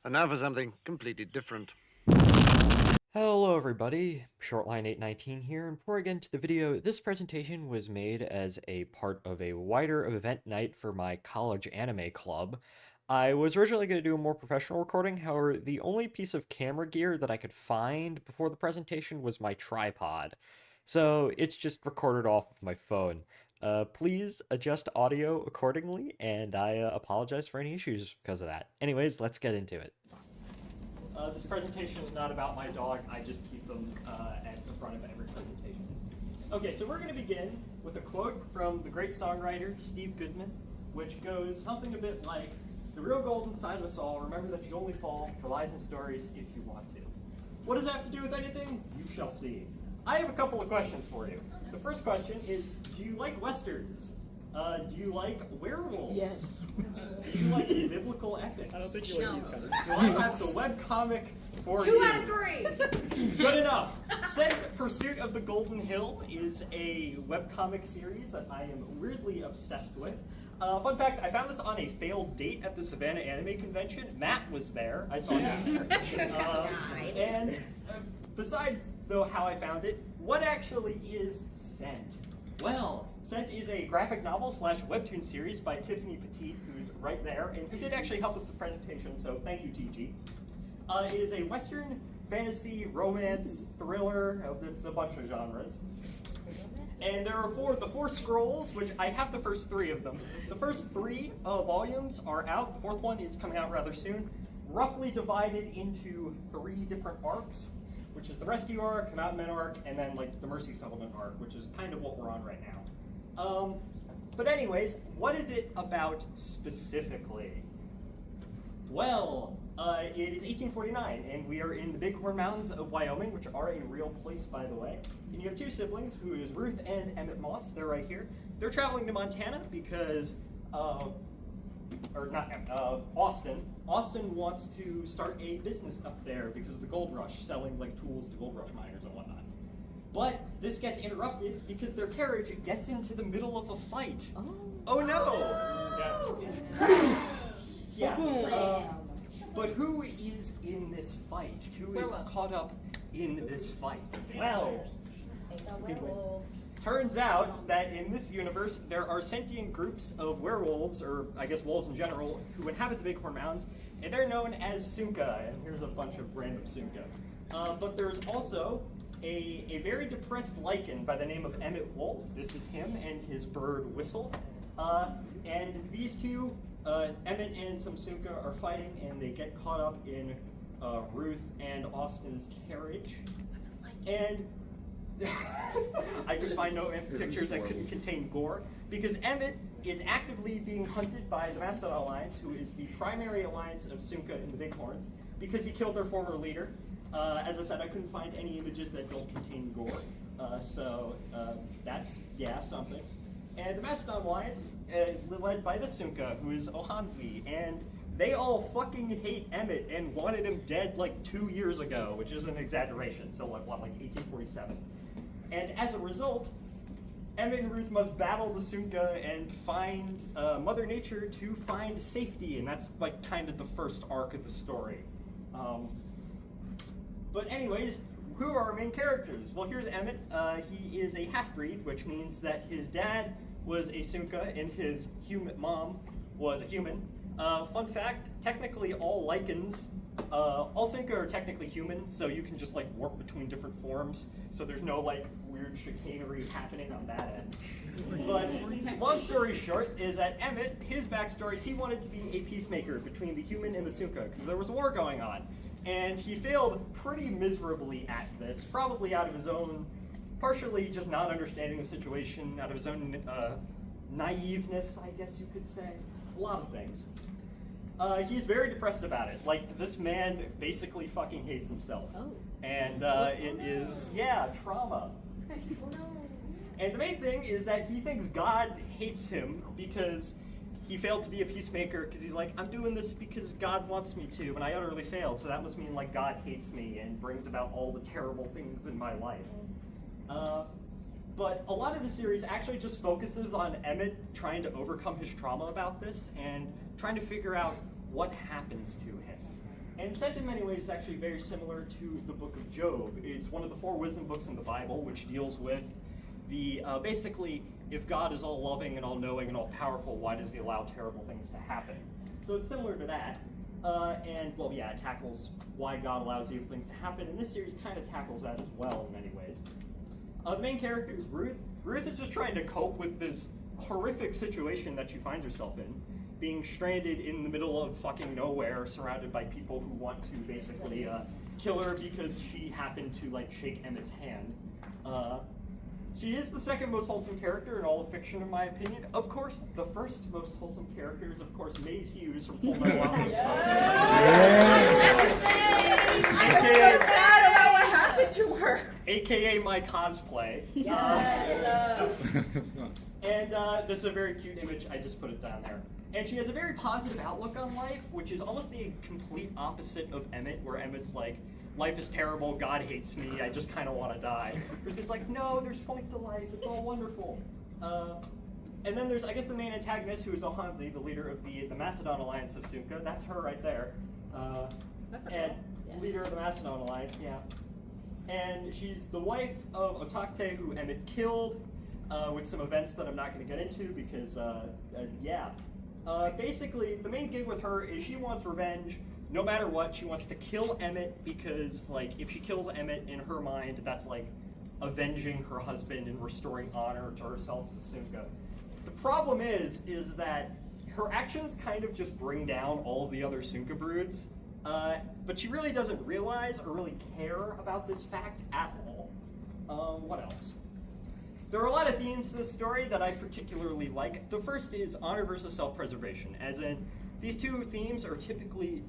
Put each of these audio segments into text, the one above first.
And now for something completely different. Hello everybody, Shortline819 here, and before I get into the video, this presentation was made as a part of a wider event night for my college anime club. I was originally going to do a more professional recording, however, the only piece of camera gear that I could find before the presentation was my tripod. So it's just recorded off of my phone. Please adjust audio accordingly, and I apologize for any issues because of that. Anyways, let's get into it. This presentation is not about my dog. I just keep them at the front of every presentation. Okay, so we're going to begin with a quote from the great songwriter Steve Goodman, which goes something a bit like, "The real gold inside of us all, remember that you only fall for lies and stories if you want to." What does that have to do with anything? You shall see. I have a couple of questions for you. The first question is, do you like westerns? Do you like werewolves? Yes. Do you like biblical epics? I don't think you like these kind of Do I have the webcomic for you? 2 out of 3. Good enough. Scent Pursuit of the Golden Hill is a webcomic series that I am weirdly obsessed with. Fun fact, I found this on a failed date at the Savannah Anime Convention. Matt was there. I saw him there. And besides, though, how I found it, what actually is Scent? Well, Scent is a graphic novel / webtoon series by Tiffany Petitt, who's right there, and who did actually help with the presentation, so thank you, TG. It is a Western fantasy, romance, thriller, it's a bunch of genres. And there are the four scrolls, which I have the first 3 of them. The first 3 volumes are out, the 4th one is coming out rather soon, roughly divided into 3 different arcs, which is the Rescue arc, the Mountain Men arc, and then like the Mercy Settlement arc, which is kind of what we're on right now. But anyways, what is it about specifically? Well, it is 1849, and we are in the Bighorn Mountains of Wyoming, which are a real place, by the way. And you have 2 siblings, who is Ruth and Emmett Moss. They're right here. They're traveling to Montana because, Austin. Austin wants to start a business up there because of the gold rush, selling like tools to gold rush miners and whatnot. But this gets interrupted because their carriage gets into the middle of a fight. Oh no! Yeah. But who is in this fight? Who is caught up in this fight? Well, turns out that in this universe, there are sentient groups of werewolves, or I guess wolves in general, who inhabit the Bighorn Mountains, and they're known as Sunka, and here's a bunch of random Sunka. But there's also a very depressed lichen by the name of Emmett Wolf. This is him and his bird Whistle. And these two, Emmett and some Sunka, are fighting, and they get caught up in Ruth and Austin's carriage. And I could find no pictures that couldn't contain gore, because Emmett is actively being hunted by the Mastodon Alliance, who is the primary alliance of Sunka and the Bighorns, because he killed their former leader. As I said, I couldn't find any images that don't contain gore, so that's, yeah, something. And the Mastodon Alliance, led by the Sunka, who is Ohanzi, and they all fucking hate Emmett and wanted him dead like 2 years ago, which is an exaggeration, so like 1847. And as a result, Emmett and Ruth must battle the Sunka and find Mother Nature to find safety, and that's like kind of the first arc of the story. But anyways, who are our main characters? Well, here's Emmett. He is a half-breed, which means that his dad was a Sunka and his mom was a human. Fun fact, technically all lichens, all Sunka are technically human, so you can just like warp between different forms, so there's no like weird chicanery happening on that end. But long story short is that Emmett, his backstory, he wanted to be a peacemaker between the human and the Sunka, because there was a war going on. And he failed pretty miserably at this, probably out of his own, partially just not understanding the situation, out of his own naiveness, I guess you could say. A lot of things. He's very depressed about it. Like, this man basically fucking hates himself. Oh. And it is, yeah, trauma. And the main thing is that he thinks God hates him because he failed to be a peacemaker because he's like, I'm doing this because God wants me to, and I utterly failed. So that must mean like God hates me and brings about all the terrible things in my life. But a lot of the series actually just focuses on Emmett trying to overcome his trauma about this and trying to figure out what happens to him. And Sent in many ways is actually very similar to the book of Job. It's one of the 4 wisdom books in the Bible, which deals with the, basically, if God is all loving and all knowing and all powerful, why does he allow terrible things to happen? So it's similar to that. And, well, yeah, it tackles why God allows evil things to happen, and this series kind of tackles that as well in many ways. The main character is Ruth. Ruth is just trying to cope with this horrific situation that she finds herself in, being stranded in the middle of fucking nowhere, surrounded by people who want to basically kill her because she happened to like shake Emmett's hand. She is the second most wholesome character in all of fiction, in my opinion. Of course, the first most wholesome character is, of course, Maze Hughes from Full Metal Alchemist. I'm so sad about what happened to her. AKA my cosplay. Yes. And this is a very cute image. I just put it down there. And she has a very positive outlook on life, which is almost the complete opposite of Emmett, where Emmett's like, life is terrible, God hates me, I just kind of want to die. It's like, no, there's point to life, it's all wonderful. And then there's, I guess, the main antagonist, who is Ohanzi, the leader of the Macedon Alliance of Sunka. That's her right there. And leader of the Macedon Alliance, yeah. And she's the wife of Otakte, who Emmett killed, with some events that I'm not going to get into because, yeah. Basically, the main gig with her is she wants revenge. No matter what, she wants to kill Emmett because, like, if she kills Emmett, in her mind, that's like avenging her husband and restoring honor to herself as a Sunka. The problem is that her actions kind of just bring down all of the other Sunka broods, but she really doesn't realize or really care about this fact at all. What else? There are a lot of themes to this story that I particularly like. The first is honor versus self-preservation, as in these two themes are typically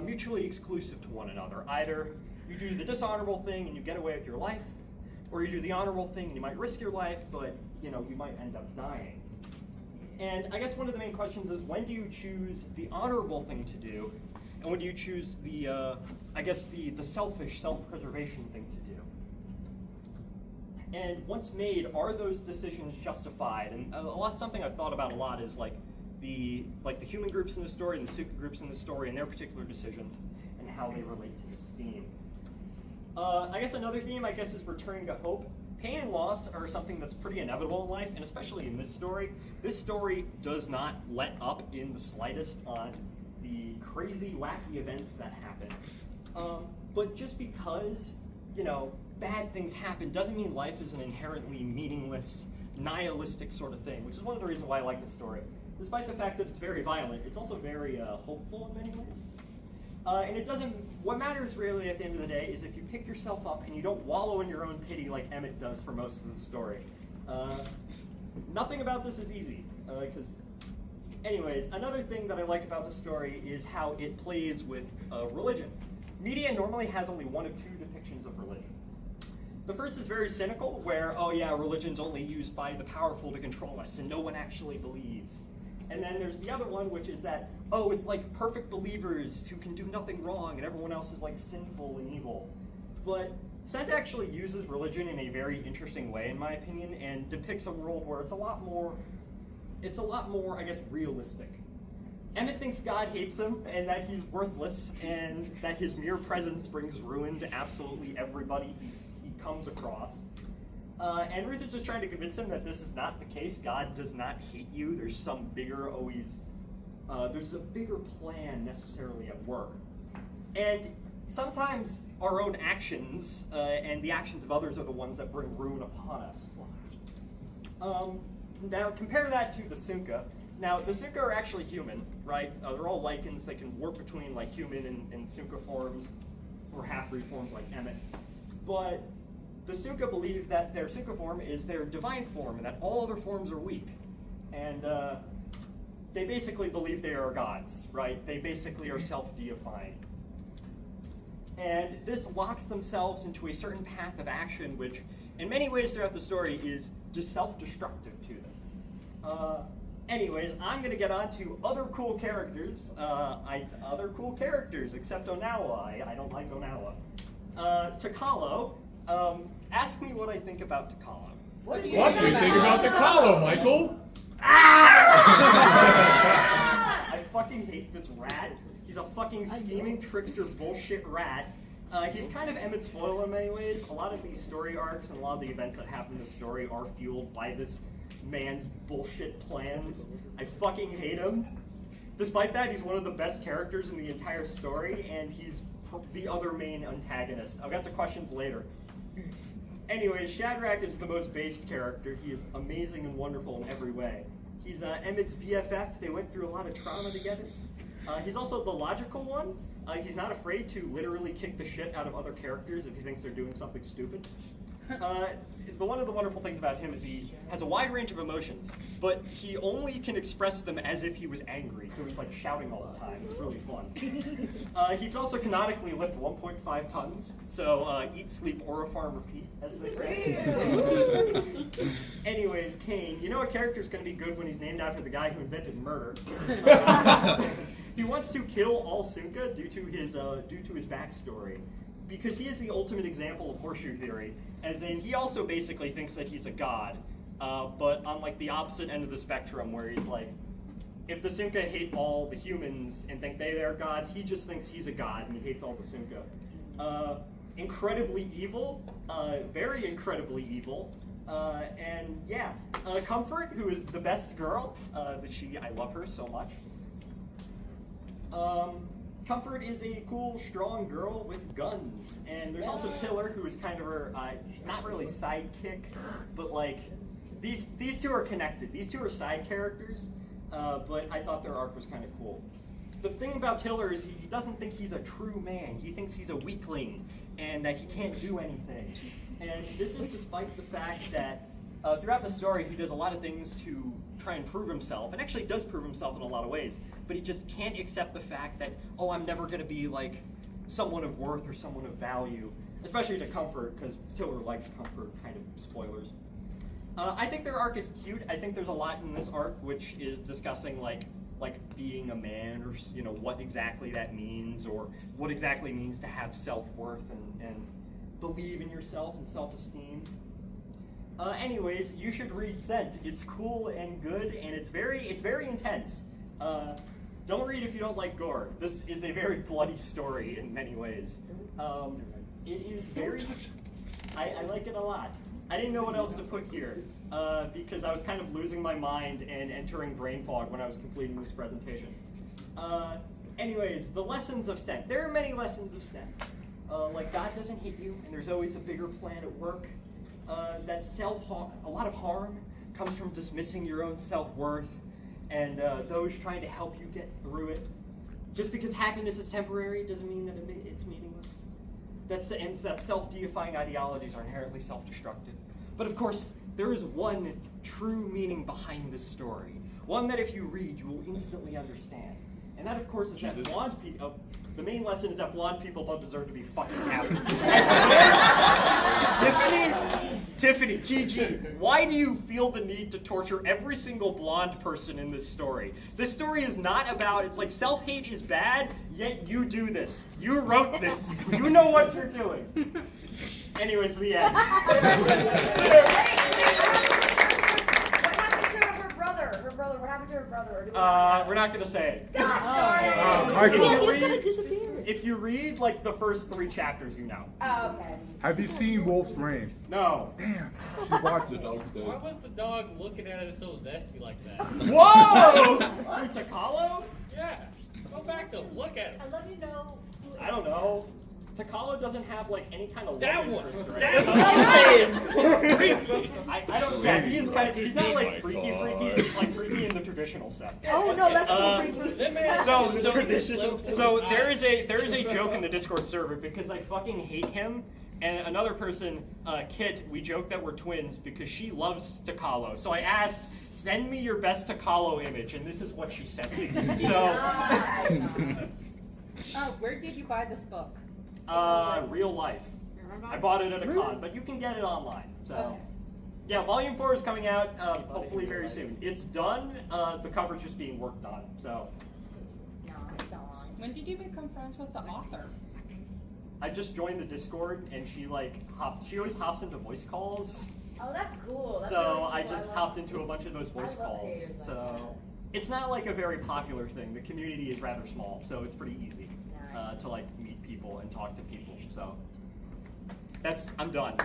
mutually exclusive to one another. Either you do the dishonorable thing and you get away with your life, or you do the honorable thing and you might risk your life, but you might end up dying. And I guess one of the main questions is, when do you choose the honorable thing to do, and when do you choose the, I guess the selfish self-preservation thing to do? And once made, are those decisions justified? And something I've thought about a lot is like the human groups in the story and the Sunka groups in the story and their particular decisions and how they relate to this theme. I guess another theme, is returning to hope. Pain and loss are something that's pretty inevitable in life, and especially in this story. This story does not let up in the slightest on the crazy, wacky events that happen. But just because, bad things happen doesn't mean life is an inherently meaningless, nihilistic sort of thing, which is one of the reasons why I like this story. Despite the fact that it's very violent, it's also very hopeful in many ways. And what matters really at the end of the day is if you pick yourself up and you don't wallow in your own pity like Emmett does for most of the story. Nothing about this is easy, anyways, another thing that I like about the story is how it plays with religion. Media normally has only one of two depictions of religion. The first is very cynical, where, oh yeah, religion's only used by the powerful to control us, and no one actually believes. And then there's the other one, which is that, oh, it's like perfect believers who can do nothing wrong, and everyone else is like sinful and evil. But Sent actually uses religion in a very interesting way, in my opinion, and depicts a world where it's a lot more, I guess, realistic. Emmett thinks God hates him, and that he's worthless, and that his mere presence brings ruin to absolutely everybody he comes across. And Ruth is just trying to convince him that this is not the case. God does not hate you. There's some bigger, there's a bigger plan necessarily at work. And sometimes our own actions and the actions of others are the ones that bring ruin upon us. Now compare that to the Sunka. Now the Sunka are actually human, right? They're all lichens. They can warp between like human and Sunka forms, or half-breed forms like Emmett. But the Sunka believe that their Sunka form is their divine form, and that all other forms are weak. And they basically believe they are gods, right? They basically are self-deifying. And this locks themselves into a certain path of action, which in many ways throughout the story is just self-destructive to them. Anyways, I'm gonna get on to other cool characters. Other cool characters, except Onawa. I don't like Onawa. Takalo. Ask me what I think about Takalo. What do you What do you think about Takalo, Michael? I fucking hate this rat. He's a fucking scheming trickster bullshit rat. He's kind of Emmett's foil in many ways. A lot of these story arcs and a lot of the events that happen in the story are fueled by this man's bullshit plans. I fucking hate him. Despite that, he's one of the best characters in the entire story, and he's the other main antagonist. I'll get to questions later. Anyway, Shadrach is the most based character. He is amazing and wonderful in every way. He's Emmett's BFF. They went through a lot of trauma together. He's also the logical one. He's not afraid to literally kick the shit out of other characters if he thinks they're doing something stupid. One of the wonderful things about him is he has a wide range of emotions, but he only can express them as if he was angry, so he's like shouting all the time. It's really fun. He can also canonically lift 1.5 tons, so eat, sleep, orofarm, repeat, as they say. Anyways, Kane, you know a character's going to be good when he's named after the guy who invented murder. He wants to kill all Sunka due to his backstory, because he is the ultimate example of horseshoe theory, as in he also basically thinks that he's a god, but on like the opposite end of the spectrum, where he's like, if the Sunka hate all the humans and think they're gods, he just thinks he's a god and he hates all the Sunka. Incredibly evil, very incredibly evil, and yeah, Comfort, who is the best girl, I love her so much. Comfort is a cool, strong girl with guns, and there's also Tiller, who is kind of her, not really sidekick, but like, these two are connected. These two are side characters, but I thought their arc was kind of cool. The thing about Tiller is he doesn't think he's a true man. He thinks he's a weakling, and that he can't do anything. And this is despite the fact that throughout the story, he does a lot of things to try and prove himself, and actually does prove himself in a lot of ways, but he just can't accept the fact that, oh, I'm never going to be like someone of worth or someone of value, especially to Comfort, because Tiller likes Comfort, kind of spoilers. I think their arc is cute. I think there's a lot in this arc which is discussing like being a man, or what exactly that means, or what exactly means to have self-worth and believe in yourself and self-esteem. Anyways, you should read Scent. It's cool and good, and it's very intense. Don't read if you don't like gore. This is a very bloody story in many ways. It is very, I like it a lot. I didn't know what else to put here, because I was kind of losing my mind and entering brain fog when I was completing this presentation. Anyways, the lessons of Scent. There are many lessons of Scent. Like God doesn't hate you, and there's always a bigger plan at work. That a lot of harm comes from dismissing your own self-worth, and those trying to help you get through it. Just because happiness is temporary doesn't mean that it's meaningless. That self-deifying ideologies are inherently self-destructive. But of course, there is one true meaning behind this story. One that if you read, you will instantly understand. And that, of course, is that blonde people. The main lesson is that blonde people don't deserve to be fucking happy. Tiffany, TG, why do you feel the need to torture every single blonde person in this story? This story is not about, it's like self-hate is bad, yet you do this. You wrote this. You know what you're doing. Anyways, the end. What happened to her brother? Or do we we're not going to say it. Gosh darn it! He's gonna disappear. If you read like the first 3 chapters, you know. Oh, okay. Have you seen Wolf's Rain? No. Damn. She watched it. Why was the dog looking at it so zesty like that? Whoa! Takalo? Yeah. Go back to look at it. I love you know. I don't know. Takalo doesn't have like any kind of That love one. interest, right? That's what I'm saying. I don't. Yeah, he is kind of. He's not like freaky. He's like freaky in the traditional sense. Oh no, that's still freaky. So there is a joke in the Discord server because I fucking hate him. And another person, Kit, we joke that we're twins because she loves Takalo. So I asked, send me your best Takalo image, and this is what she sent me. So. Oh, where did you buy this book? Real life. I bought it at a con, but you can get it online. So. Okay. Yeah, Volume 4 is coming out hopefully very soon. It's done. The cover's just being worked on. So When did you become friends with the author? I just joined the Discord, and she always hops into voice calls. Oh, that's cool. That's So really cool. I just hopped into a bunch of those voice love calls. creators like So it's not like a very popular thing. The community is rather small, so it's pretty easy Nice. to like meet people and talk to people. So I'm done. By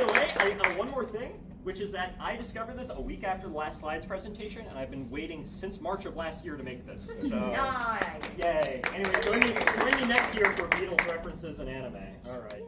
the way, one more thing, which is that I discovered this a week after the last slides presentation, and I've been waiting since March of last year to make this. So Nice. yay! Anyway, join me next year for Beatles references and anime. All right.